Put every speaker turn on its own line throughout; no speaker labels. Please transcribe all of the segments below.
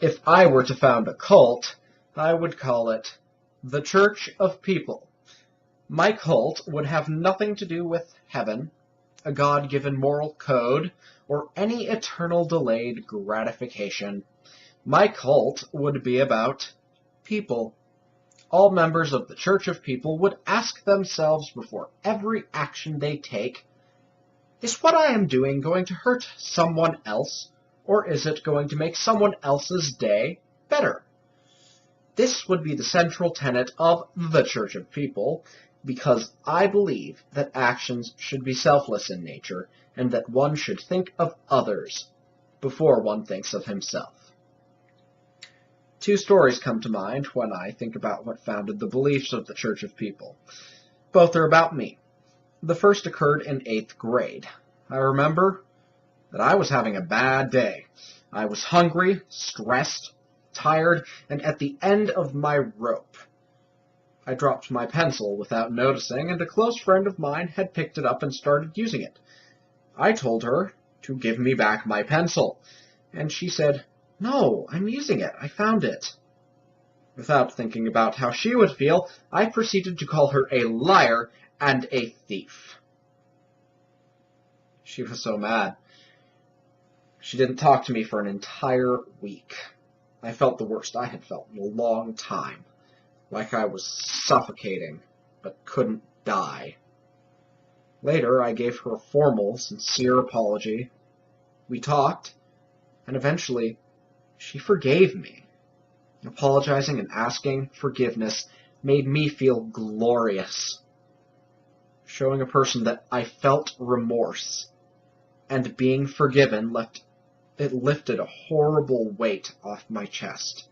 If I were to found a cult, I would call it the Church of People. My cult would have nothing to do with heaven, a God-given moral code, or any eternal delayed gratification. My cult would be about people. All members of the Church of People would ask themselves before every action they take, is what I am doing going to hurt someone else, or is it going to make someone else's day better? This would be the central tenet of the Church of People, because I believe that actions should be selfless in nature, and that one should think of others before one thinks of himself. Two stories come to mind when I think about what founded the beliefs of the Church of People. Both are about me. The first occurred in 8th grade. I remember that I was having a bad day. I was hungry, stressed, tired, and at the end of my rope. I dropped my pencil without noticing, and a close friend of mine had picked it up and started using it. I told her to give me back my pencil, and she said, "No, I'm using it. I found it." Without thinking about how she would feel, I proceeded to call her a liar and a thief. She was so mad. She didn't talk to me for an entire week. I felt the worst I had felt in a long time, like I was suffocating, but couldn't die. Later, I gave her a formal, sincere apology. We talked, and eventually, she forgave me. Apologizing and asking forgiveness made me feel glorious. Showing a person that I felt remorse, and being forgiven lifted a horrible weight off my chest.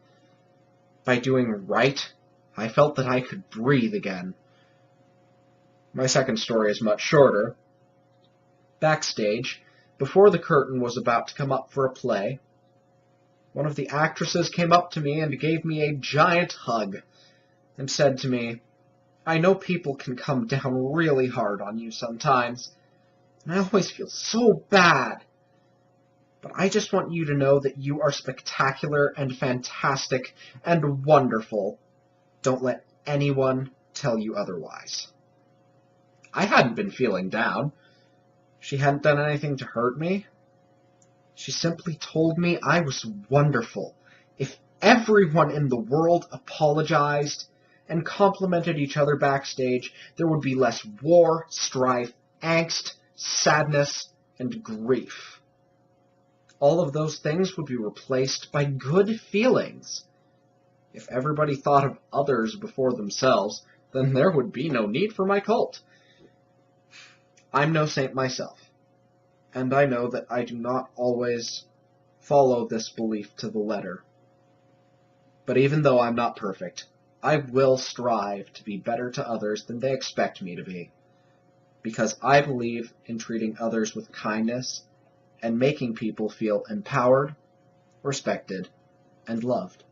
By doing right, I felt that I could breathe again. My second story is much shorter. Backstage, before the curtain was about to come up for a play, one of the actresses came up to me and gave me a giant hug and said to me, "I know people can come down really hard on you sometimes, and I always feel so bad. But I just want you to know that you are spectacular and fantastic and wonderful. Don't let anyone tell you otherwise." I hadn't been feeling down. She hadn't done anything to hurt me. She simply told me I was wonderful. If everyone in the world apologized and complimented each other backstage, there would be less war, strife, angst, sadness, and grief. All of those things would be replaced by good feelings. If everybody thought of others before themselves, then there would be no need for my cult. I'm no saint myself, and I know that I do not always follow this belief to the letter. But even though I'm not perfect, I will strive to be better to others than they expect me to be, because I believe in treating others with kindness and making people feel empowered, respected, and loved.